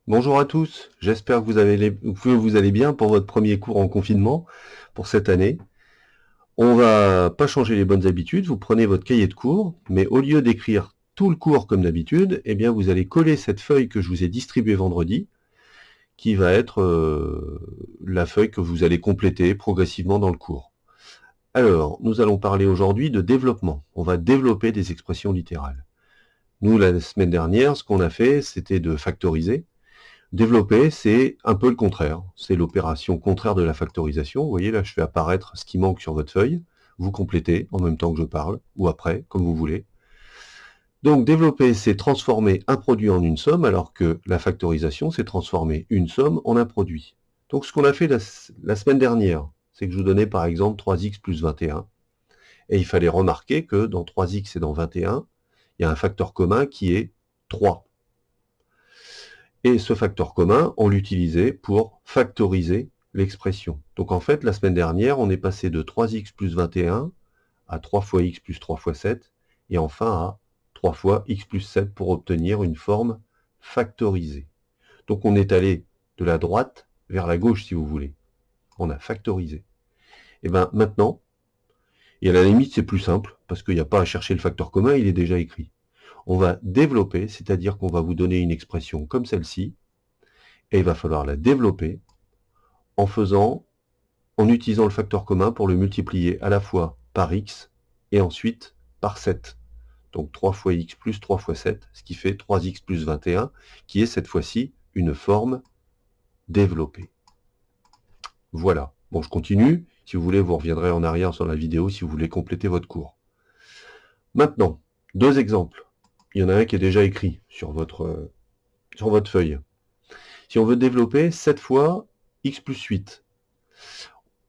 Bonjour à tous, j'espère que vous allez bien pour votre premier cours en confinement pour cette année. On va pas changer les bonnes habitudes, vous prenez votre cahier de cours, mais au lieu d'écrire tout le cours comme d'habitude, eh bien vous allez coller cette feuille que je vous ai distribuée vendredi, qui va être la feuille que vous allez compléter progressivement dans le cours. Alors, nous allons parler aujourd'hui de développement. On va développer des expressions littérales. Nous, la semaine dernière, ce qu'on a fait, c'était de factoriser. Développer, c'est un peu le contraire. C'est l'opération contraire de la factorisation. Vous voyez, là, je fais apparaître ce qui manque sur votre feuille. Vous complétez en même temps que je parle, ou après, comme vous voulez. Donc, développer, c'est transformer un produit en une somme, alors que la factorisation, c'est transformer une somme en un produit. Donc, ce qu'on a fait la semaine dernière, c'est que je vous donnais par exemple 3x plus 21. Et il fallait remarquer que dans 3x et dans 21, il y a un facteur commun qui est 3. Et ce facteur commun, on l'utilisait pour factoriser l'expression. Donc en fait, la semaine dernière, on est passé de 3x plus 21 à 3 fois x plus 3 fois 7, et enfin à 3 fois x plus 7 pour obtenir une forme factorisée. Donc on est allé de la droite vers la gauche, si vous voulez. On a factorisé. Et bien maintenant, et à la limite c'est plus simple, parce qu'il n'y a pas à chercher le facteur commun, il est déjà écrit. On va développer, c'est-à-dire qu'on va vous donner une expression comme celle-ci, et il va falloir la développer en en utilisant le facteur commun pour le multiplier à la fois par x et ensuite par 7. Donc 3 fois x plus 3 fois 7, ce qui fait 3x plus 21, qui est cette fois-ci une forme développée. Voilà. Bon, je continue. Si vous voulez, vous reviendrez en arrière sur la vidéo si vous voulez compléter votre cours. Maintenant, deux exemples. Il y en a un qui est déjà écrit sur votre feuille. Si on veut développer 7 fois x plus 8,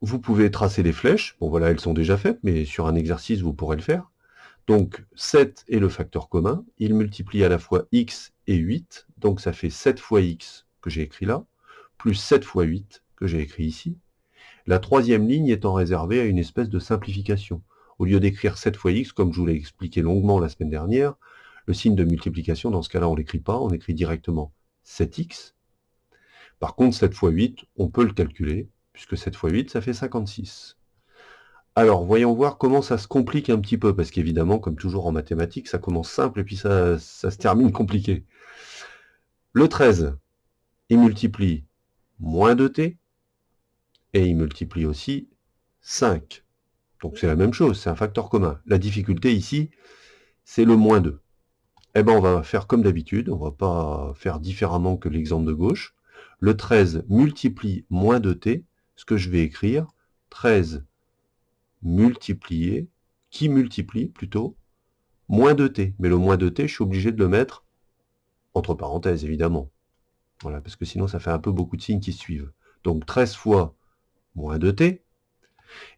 vous pouvez tracer les flèches. Bon, voilà, elles sont déjà faites, mais sur un exercice, vous pourrez le faire. Donc, 7 est le facteur commun. Il multiplie à la fois x et 8. Donc, ça fait 7 fois x que j'ai écrit là, plus 7 fois 8 que j'ai écrit ici. La troisième ligne étant réservée à une espèce de simplification. Au lieu d'écrire 7 fois x, comme je vous l'ai expliqué longuement la semaine dernière, le signe de multiplication, dans ce cas-là, on ne l'écrit pas, on écrit directement 7x. Par contre, 7 fois 8, on peut le calculer, puisque 7 fois 8, ça fait 56. Alors, voyons voir comment ça se complique un petit peu, parce qu'évidemment, comme toujours en mathématiques, ça commence simple et puis ça se termine compliqué. Le 13, il multiplie moins 2t, et il multiplie aussi 5. Donc c'est la même chose, c'est un facteur commun. La difficulté ici, c'est le moins 2. Eh bien, on va faire comme d'habitude, on ne va pas faire différemment que l'exemple de gauche. Le 13 multiplie moins 2t, ce que je vais écrire, 13 multiplié, qui multiplie plutôt, moins 2t. Mais le moins 2t, je suis obligé de le mettre entre parenthèses, évidemment. Voilà, parce que sinon ça fait un peu beaucoup de signes qui suivent. Donc 13 fois moins 2t,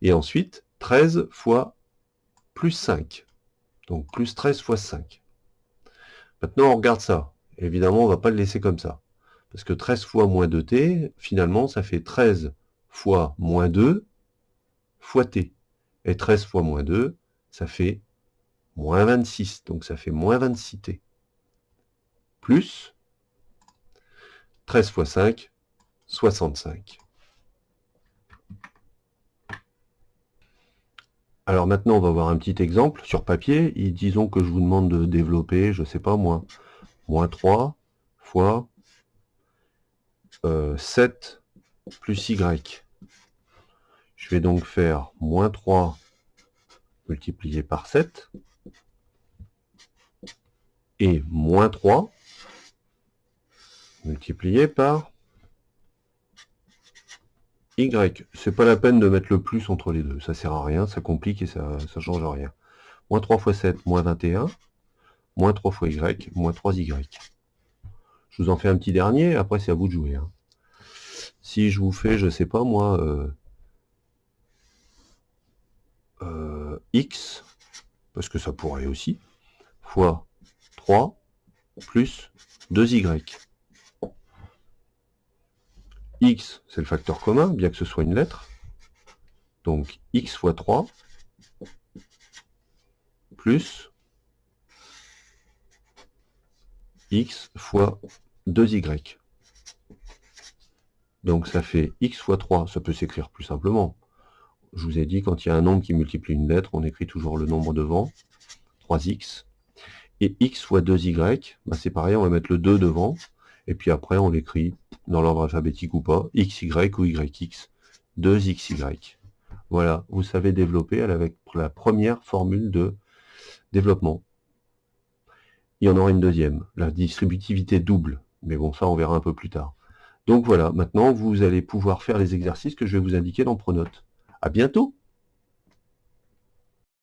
et ensuite 13 fois plus 5. Donc plus 13 fois 5. Maintenant, on regarde ça. Évidemment, on ne va pas le laisser comme ça. Parce que 13 fois moins 2t, finalement, ça fait 13 fois moins 2 fois t. Et 13 fois moins 2, ça fait moins 26. Donc ça fait moins 26t. Plus 13 fois 5, 65. Alors maintenant, on va voir un petit exemple sur papier. Et disons que je vous demande de développer, je ne sais pas moi, moins 3 fois 7 plus y. Je vais donc faire moins 3 multiplié par 7 et moins 3 multiplié par y. C'est pas la peine de mettre le plus entre les deux. Ça sert à rien, ça complique et ça change rien. Moins 3 fois 7, moins 21. Moins 3 fois y, moins 3y. Je vous en fais un petit dernier, après c'est à vous de jouer. Hein. Si je vous fais, je sais pas moi, x, parce que ça pourrait aussi, fois 3 plus 2y. X, c'est le facteur commun, bien que ce soit une lettre. Donc x fois 3 plus x fois 2y. Donc ça fait x fois 3, ça peut s'écrire plus simplement. Je vous ai dit, quand il y a un nombre qui multiplie une lettre, on écrit toujours le nombre devant, 3x. Et x fois 2y, bah c'est pareil, on va mettre le 2 devant, et puis après on l'écrit dans l'ordre alphabétique ou pas, xy ou yx, 2xy. Voilà, vous savez développer avec la première formule de développement. Il y en aura une deuxième, la distributivité double, mais bon, ça on verra un peu plus tard. Donc voilà, maintenant vous allez pouvoir faire les exercices que je vais vous indiquer dans Pronote. À bientôt!